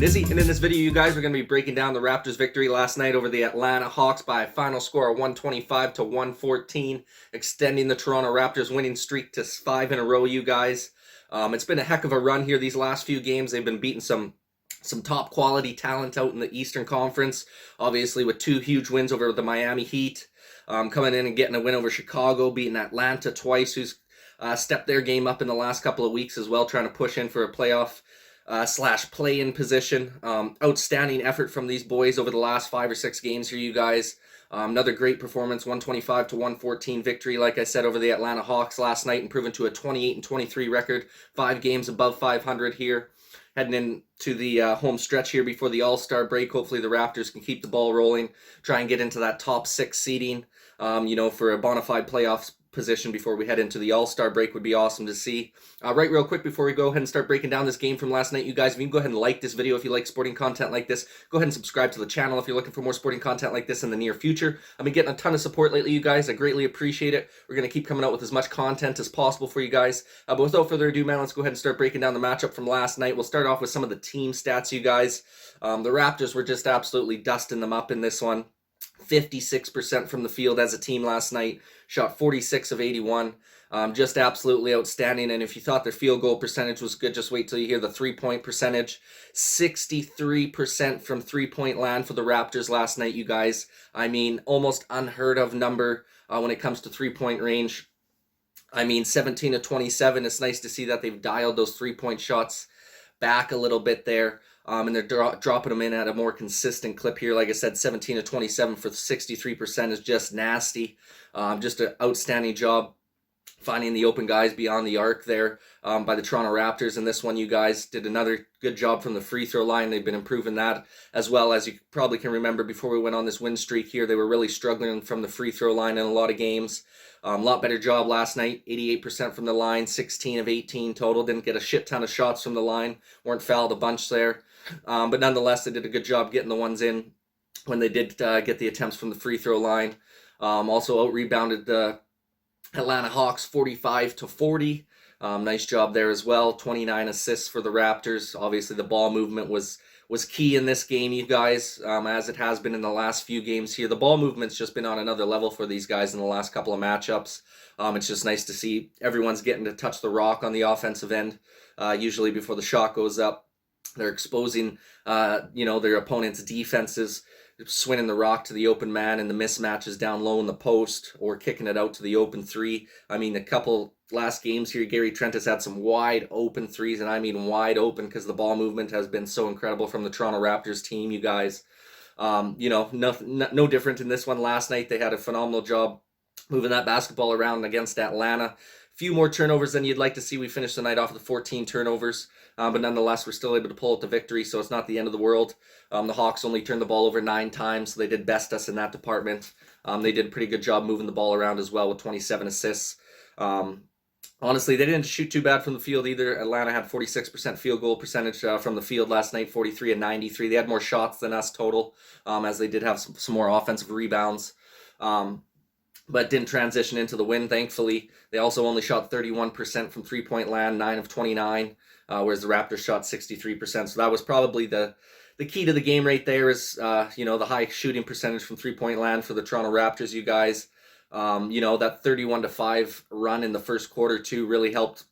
Nizzy, and in this video, you guys, we're going to be breaking down the Raptors' victory last night over the Atlanta Hawks by a final score of 125 to 114, extending the Toronto Raptors' winning streak to 5 in a row, you guys. It's been a heck of a run here these last few games. They've been beating some top quality talent out in the Eastern Conference, obviously with two huge wins over the Miami Heat, coming in and getting a win over Chicago, beating Atlanta twice, who's stepped their game up in the last couple of weeks as well, trying to push in for a playoff slash play-in position. Outstanding effort from these boys over the last 5 or 6 games here, you guys. Another great performance, 125 to 114 victory, like I said, over the Atlanta Hawks last night, improving to a 28-23 record, 5 games above 500 here. Heading into the home stretch here before the All-Star break. Hopefully the Raptors can keep the ball rolling, try and get into that top 6 seeding, for a bona fide playoffs position before we head into the All-Star break would be awesome to see. Right, real quick before we go ahead and start breaking down this game from last night, you guys, if you can go ahead and like this video if you like sporting content like this, go ahead and subscribe to the channel if you're looking for more sporting content like this in the near future. I've been getting a ton of support lately, you guys. I greatly appreciate it. We're going to keep coming out with as much content as possible for you guys. But without further ado, man, let's go ahead and start breaking down the matchup from last night. We'll start off with some of the team stats, you guys. The Raptors were just absolutely dusting them up in this one. 56% from the field as a team last night, shot 46 of 81, just absolutely outstanding. And if you thought their field goal percentage was good, just wait till you hear the 3-point percentage. 63% from 3-point land for the Raptors last night, you guys. I mean, almost unheard of number when it comes to 3-point range. I mean, 17 to 27, it's nice to see that they've dialed those 3-point shots back a little bit there. And they're dropping them in at a more consistent clip here. Like I said, 17 to 27 for 63% is just nasty. Just an outstanding job finding the open guys beyond the arc there by the Toronto Raptors. And this one, you guys did another good job from the free throw line. They've been improving that as well. As you probably can remember, before we went on this win streak here, they were really struggling from the free throw line in a lot of games. A lot better job last night, 88% from the line, 16 of 18 total. Didn't get a shit ton of shots from the line, weren't fouled a bunch there. But nonetheless, they did a good job getting the ones in when they did get the attempts from the free throw line. Also out-rebounded the Atlanta Hawks 45 to 40. Nice job there as well. 29 assists for the Raptors. Obviously, the ball movement was key in this game, you guys, as it has been in the last few games here. The ball movement's just been on another level for these guys in the last couple of matchups. It's just nice to see everyone's getting to touch the rock on the offensive end, usually before the shot goes up. They're exposing, their opponent's defenses, swinging the rock to the open man and the mismatches down low in the post or kicking it out to the open three. I mean, a couple last games here, Gary Trent has had some wide open threes, and I mean wide open because the ball movement has been so incredible from the Toronto Raptors team, you guys. No different in this one last night. They had a phenomenal job moving that basketball around against Atlanta. Few more turnovers than you'd like to see. We finished the night off with 14 turnovers, but nonetheless, we're still able to pull out the victory, so it's not the end of the world. The Hawks only turned the ball over 9 times, so they did best us in that department. They did a pretty good job moving the ball around as well with 27 assists. Honestly, they didn't shoot too bad from the field either. Atlanta had 46% field goal percentage from the field last night, 43 and 93. They had more shots than us total, as they did have some more offensive rebounds. But didn't transition into the win, thankfully. They also only shot 31% from 3-point land, 9 of 29, whereas the Raptors shot 63%. So that was probably the key to the game right there is, the high shooting percentage from 3-point land for the Toronto Raptors, you guys. That 31-5 run in the first quarter, too, really helped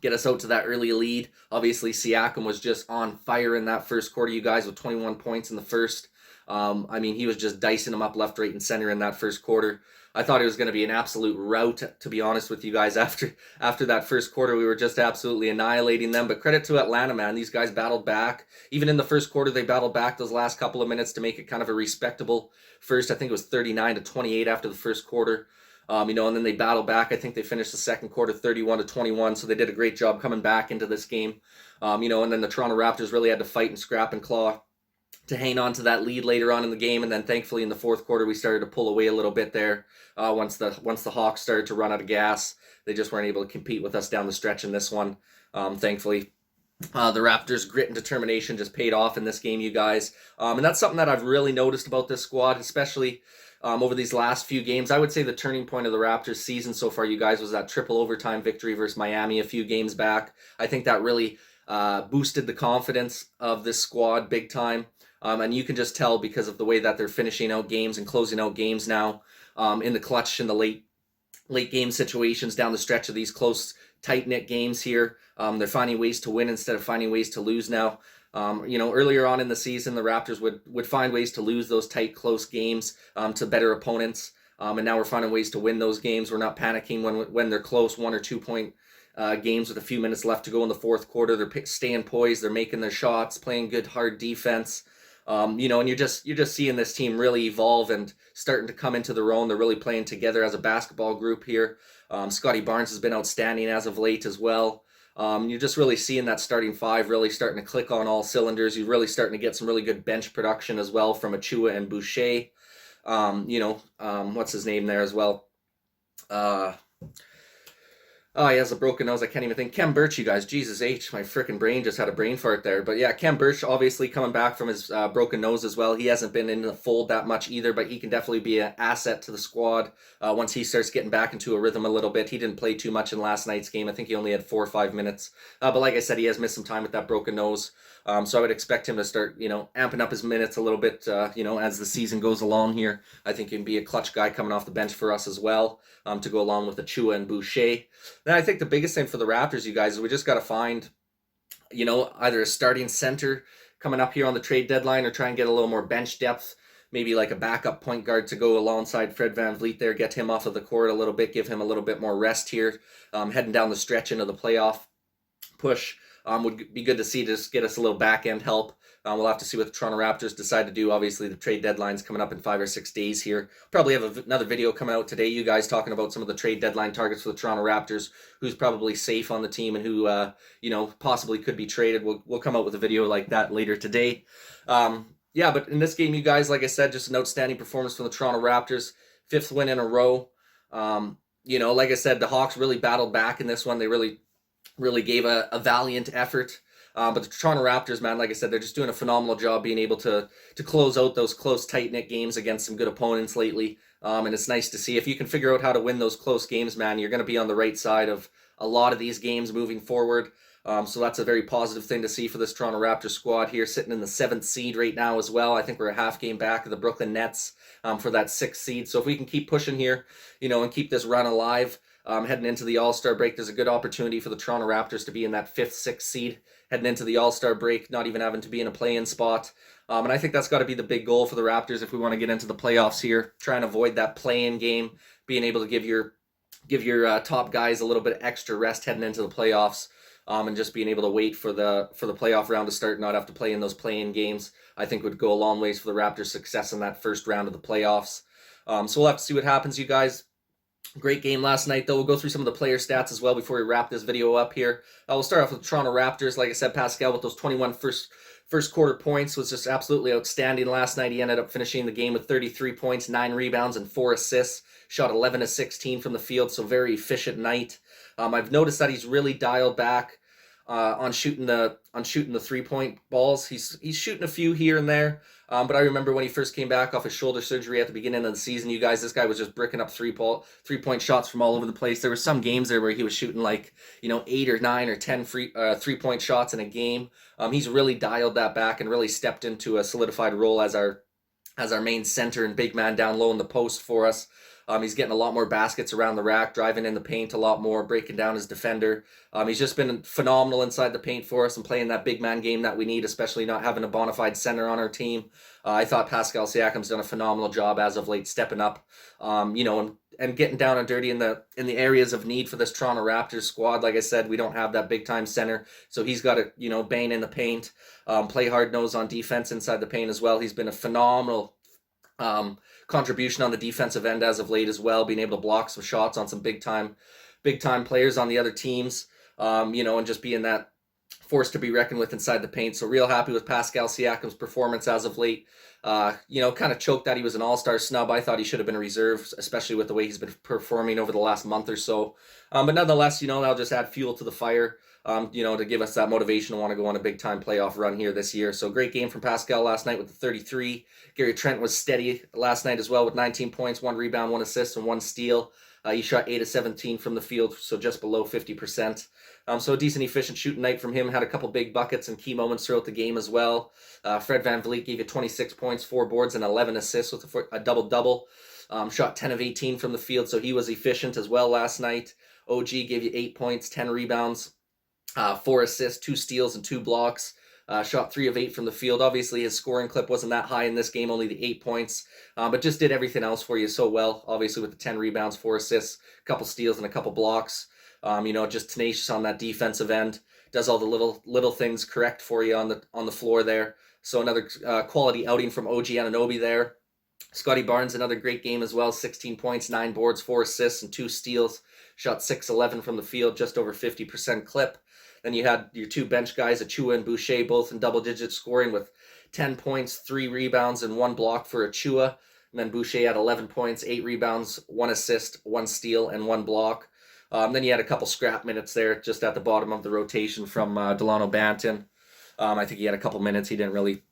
get us out to that early lead. Obviously, Siakam was just on fire in that first quarter, you guys, with 21 points in the first. He was just dicing them up left, right, and center in that first quarter. I thought it was going to be an absolute rout, to be honest with you guys. After that first quarter, we were just absolutely annihilating them. But credit to Atlanta, man. These guys battled back. Even in the first quarter, they battled back those last couple of minutes to make it kind of a respectable first. I think it was 39 to 28 after the first quarter. And then they battled back. I think they finished the second quarter 31 to 21. So they did a great job coming back into this game. And then the Toronto Raptors really had to fight and scrap and claw to hang on to that lead later on in the game, and then thankfully in the fourth quarter we started to pull away a little bit there. Once the Hawks started to run out of gas, they just weren't able to compete with us down the stretch in this one. Thankfully, the Raptors' grit and determination just paid off in this game, you guys. And that's something that I've really noticed about this squad, especially over these last few games. I would say the turning point of the Raptors season so far, you guys, was that triple overtime victory versus Miami a few games back. I think that really boosted the confidence of this squad big time. And you can just tell because of the way that they're finishing out games and closing out games now in the clutch in the late game situations down the stretch of these close, tight-knit games here. They're finding ways to win instead of finding ways to lose now. Earlier on in the season, the Raptors would find ways to lose those tight, close games to better opponents. And now we're finding ways to win those games. We're not panicking when they're close, 1 or 2 point games with a few minutes left to go in the fourth quarter. They're staying poised. They're making their shots, playing good, hard defense. And you're just seeing this team really evolve and starting to come into their own. They're really playing together as a basketball group here. Scotty Barnes has been outstanding as of late as well. You're just really seeing that starting five really starting to click on all cylinders. You're really starting to get some really good bench production as well from Achua and Boucher. What's his name there as well? Oh, he has a broken nose. I can't even think. Kem Birch, you guys. Jesus H. My freaking brain just had a brain fart there. But yeah, Kem Birch obviously coming back from his broken nose as well. He hasn't been in the fold that much either, but he can definitely be an asset to the squad once he starts getting back into a rhythm a little bit. He didn't play too much in last night's game. I think he only had 4 or 5 minutes. But like I said, he has missed some time with that broken nose. So I would expect him to start, amping up his minutes a little bit, as the season goes along here. I think he can be a clutch guy coming off the bench for us as well, to go along with Achua and Boucher. Then I think the biggest thing for the Raptors, you guys, is we just got to find, either a starting center coming up here on the trade deadline or try and get a little more bench depth. Maybe like a backup point guard to go alongside Fred VanVleet there, get him off of the court a little bit, give him a little bit more rest here, heading down the stretch into the playoff push. Would be good to see, just get us a little back end help. We'll have to see what the Toronto Raptors decide to do. Obviously, the trade deadline's coming up in 5 or 6 days here. Probably have another video coming out today, you guys, talking about some of the trade deadline targets for the Toronto Raptors, who's probably safe on the team and who, possibly could be traded. We'll come out with a video like that later today. But in this game, you guys, like I said, just an outstanding performance from the Toronto Raptors. 5th win in a row. Like I said, the Hawks really battled back in this one. They really gave a valiant effort. But the Toronto Raptors, man, like I said, they're just doing a phenomenal job being able to close out those close, tight-knit games against some good opponents lately. And it's nice to see. If you can figure out how to win those close games, man, you're going to be on the right side of a lot of these games moving forward. So that's a very positive thing to see for this Toronto Raptors squad here, sitting in the 7th seed right now as well. I think we're a half game back of the Brooklyn Nets for that 6th seed. So if we can keep pushing here, and keep this run alive, heading into the All-Star break, there's a good opportunity for the Toronto Raptors to be in that 5th, 6th seed heading into the All-Star break, not even having to be in a play-in spot. And I think that's got to be the big goal for the Raptors if we want to get into the playoffs here. Try and avoid that play-in game, being able to give your top guys a little bit extra rest heading into the playoffs, and just being able to wait for the playoff round to start, not have to play in those play-in games, I think would go a long ways for the Raptors' success in that first round of the playoffs. So we'll have to see what happens, you guys. Great game last night, though. We'll go through some of the player stats as well before we wrap this video up here. We'll start off with the Toronto Raptors. Like I said, Pascal with those 21 first quarter points was just absolutely outstanding last night. He ended up finishing the game with 33 points, 9 rebounds, and 4 assists. Shot 11 of 16 from the field, so very efficient night. I've noticed that he's really dialed back on shooting the 3-point balls. He's shooting a few here and there. But I remember when he first came back off his shoulder surgery at the beginning of the season, you guys, this guy was just bricking up 3-point shots from all over the place. There were some games there where he was shooting 8 or 9 or 10 3-point shots in a game. He's really dialed that back and really stepped into a solidified role as our main center and big man down low in the post for us. He's getting a lot more baskets around the rack, driving in the paint a lot more, breaking down his defender. He's just been phenomenal inside the paint for us and playing that big man game that we need, especially not having a bona fide center on our team. I thought Pascal Siakam's done a phenomenal job as of late, stepping up, and getting down and dirty in the areas of need for this Toronto Raptors squad. Like I said, we don't have that big time center, so he's got to bang in the paint, play hard nose on defense inside the paint as well. He's been a phenomenal contribution on the defensive end as of late as well, being able to block some shots on some big time players on the other teams, and just being that force to be reckoned with inside the paint. So real happy with Pascal Siakam's performance as of late. Kind of choked that he was an all-star snub. I thought he should have been a reserve, especially with the way he's been performing over the last month or so. But nonetheless, that'll just add fuel to the fire. to give us that motivation to want to go on a big-time playoff run here this year. So great game from Pascal last night with the 33. Gary Trent was steady last night as well with 19 points, 1 rebound, 1 assist, and 1 steal. He shot 8 of 17 from the field, so just below 50%. So a decent, efficient shooting night from him. Had a couple big buckets and key moments throughout the game as well. Fred VanVleet gave you 26 points, 4 boards, and 11 assists with a double-double. Shot 10 of 18 from the field, so he was efficient as well last night. OG gave you 8 points, 10 rebounds, 4 assists, 2 steals, and 2 blocks. Shot 3 of 8 from the field. Obviously, his scoring clip wasn't that high in this game, only the 8 points, but just did everything else for you so well. Obviously, with the 10 rebounds, 4 assists, a couple steals, and a couple blocks. Just tenacious on that defensive end. Does all the little things correct for you on the floor there. So another quality outing from OG Anunoby there. Scotty Barnes, another great game as well. 16 points, 9 boards, 4 assists, and 2 steals. Shot 6-11 from the field, just over 50% clip. Then you had your 2 bench guys, Achua and Boucher, both in double-digit scoring with 10 points, 3 rebounds, and 1 block for Achua. And then Boucher had 11 points, 8 rebounds, 1 assist, 1 steal, and 1 block. Then you had a couple scrap minutes there just at the bottom of the rotation from Delano Banton. I think he had a couple minutes. He didn't really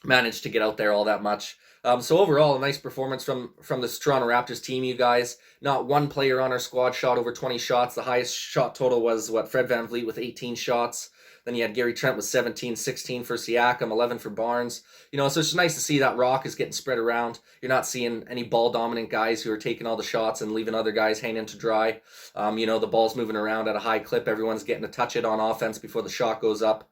manage to get out there all that much. So overall, a nice performance from this Toronto Raptors team, you guys. Not one player on our squad shot over 20 shots. The highest shot total was, Fred VanVleet with 18 shots. Then you had Gary Trent with 17, 16 for Siakam, 11 for Barnes. So it's just nice to see that rock is getting spread around. You're not seeing any ball-dominant guys who are taking all the shots and leaving other guys hanging to dry. The ball's moving around at a high clip. Everyone's getting to touch it on offense before the shot goes up.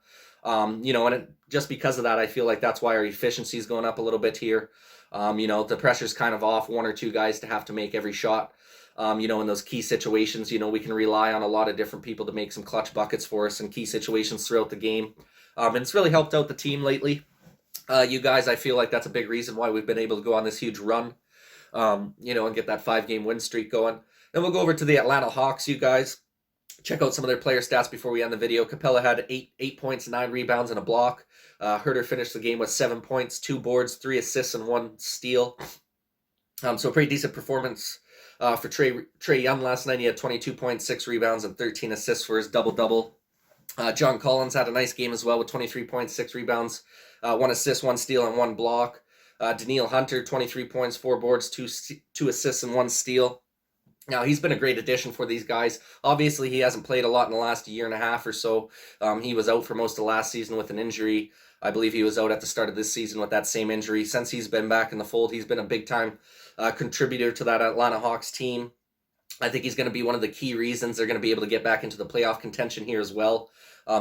Just because of that, I feel like that's why our efficiency is going up a little bit here. The pressure's kind of off 1 or 2 guys to have to make every shot. In those key situations, we can rely on a lot of different people to make some clutch buckets for us in key situations throughout the game. And it's really helped out the team lately. You guys, I feel like that's a big reason why we've been able to go on this huge run, and get that 5-game win streak going. Then we'll go over to the Atlanta Hawks, you guys. Check out some of their player stats before we end the video. Capella had 8 points, 9 rebounds, and a block. Herter finished the game with 7 points, 2 boards, 3 assists, and 1 steal. So a pretty decent performance for Trae Young last night. He had 22 points, 6 rebounds, and 13 assists for his double-double. John Collins had a nice game as well with 23 points, 6 rebounds, 1 assist, 1 steal, and 1 block. Daniil Hunter, 23 points, 4 boards, 2 assists, and 1 steal. Now, he's been a great addition for these guys. Obviously, he hasn't played a lot in the last year and a half or so. He was out for most of last season with an injury. I believe he was out at the start of this season with that same injury. Since he's been back in the fold, he's been a big-time contributor to that Atlanta Hawks team. I think he's going to be one of the key reasons they're going to be able to get back into the playoff contention here as well.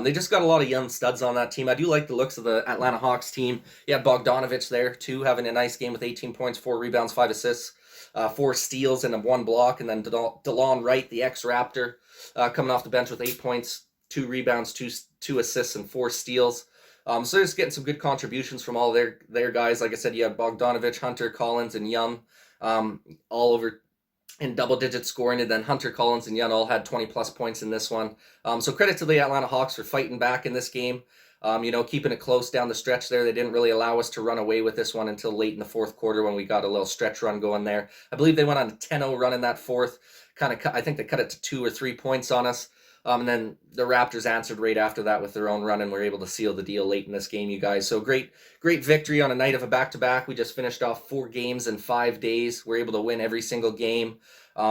They just got a lot of young studs on that team. I do like the looks of the Atlanta Hawks team. You had Bogdanovich there, too, having a nice game with 18 points, 4 rebounds, 5 assists. 4 steals and 1 block, and then DeLon Wright, the ex-Raptor, coming off the bench with 8 points, 2 rebounds, 2 assists, and 4 steals. So just getting some good contributions from all their guys. Like I said, you had Bogdanovich, Hunter, Collins, and Young all over in double-digit scoring, and then Hunter, Collins, and Young all had 20-plus points in this one. So credit to the Atlanta Hawks for fighting back in this game. Keeping it close down the stretch there. They didn't really allow us to run away with this one until late in the fourth quarter when we got a little stretch run going there. I believe they went on a 10-0 run in that fourth. I think they cut it to 2 or 3 points on us. And then the Raptors answered right after that with their own run and were able to seal the deal late in this game, you guys. So great victory on a night of a back-to-back. We just finished off 4 games in 5 days. We're able to win every single game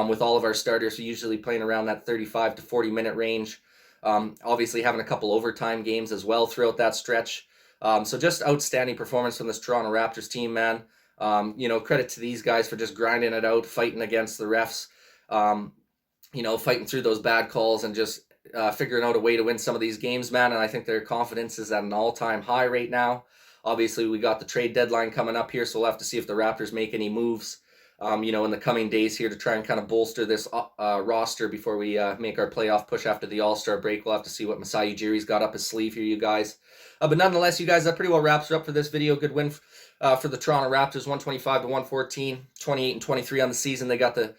with all of our starters usually playing around that 35 to 40-minute range. Obviously having a couple overtime games as well throughout that stretch. So just outstanding performance from this Toronto Raptors team, man. Credit to these guys for just grinding it out, fighting against the refs, fighting through those bad calls and just figuring out a way to win some of these games, man. And I think their confidence is at an all-time high right now. Obviously, we got the trade deadline coming up here, so we'll have to see if the Raptors make any moves, in the coming days here to try and kind of bolster this roster before we make our playoff push after the All-Star break. We'll have to see what Masai Ujiri's got up his sleeve here, you guys. But nonetheless, you guys, that pretty well wraps it up for this video. Good win for the Toronto Raptors, 125-114, 28-23 on the season. They got the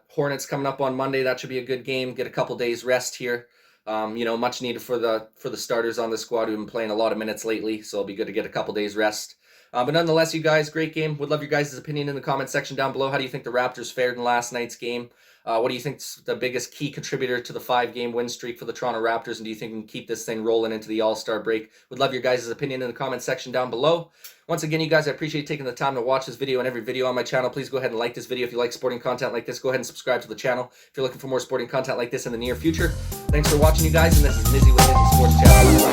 Hornets coming up on Monday. That should be a good game. Get a couple days rest here. Much needed for the starters on the squad who've been playing a lot of minutes lately. So it'll be good to get a couple days rest. But nonetheless, you guys, great game. Would love your guys' opinion in the comment section down below. How do you think the Raptors fared in last night's game? What do you think is the biggest key contributor to the 5-game win streak for the Toronto Raptors? And do you think we can keep this thing rolling into the All-Star break? Would love your guys' opinion in the comment section down below. Once again, you guys, I appreciate you taking the time to watch this video and every video on my channel. Please go ahead and like this video. If you like sporting content like this, go ahead and subscribe to the channel if you're looking for more sporting content like this in the near future. Thanks for watching, you guys, and this is Mizzy with Mizzy Sports Channel.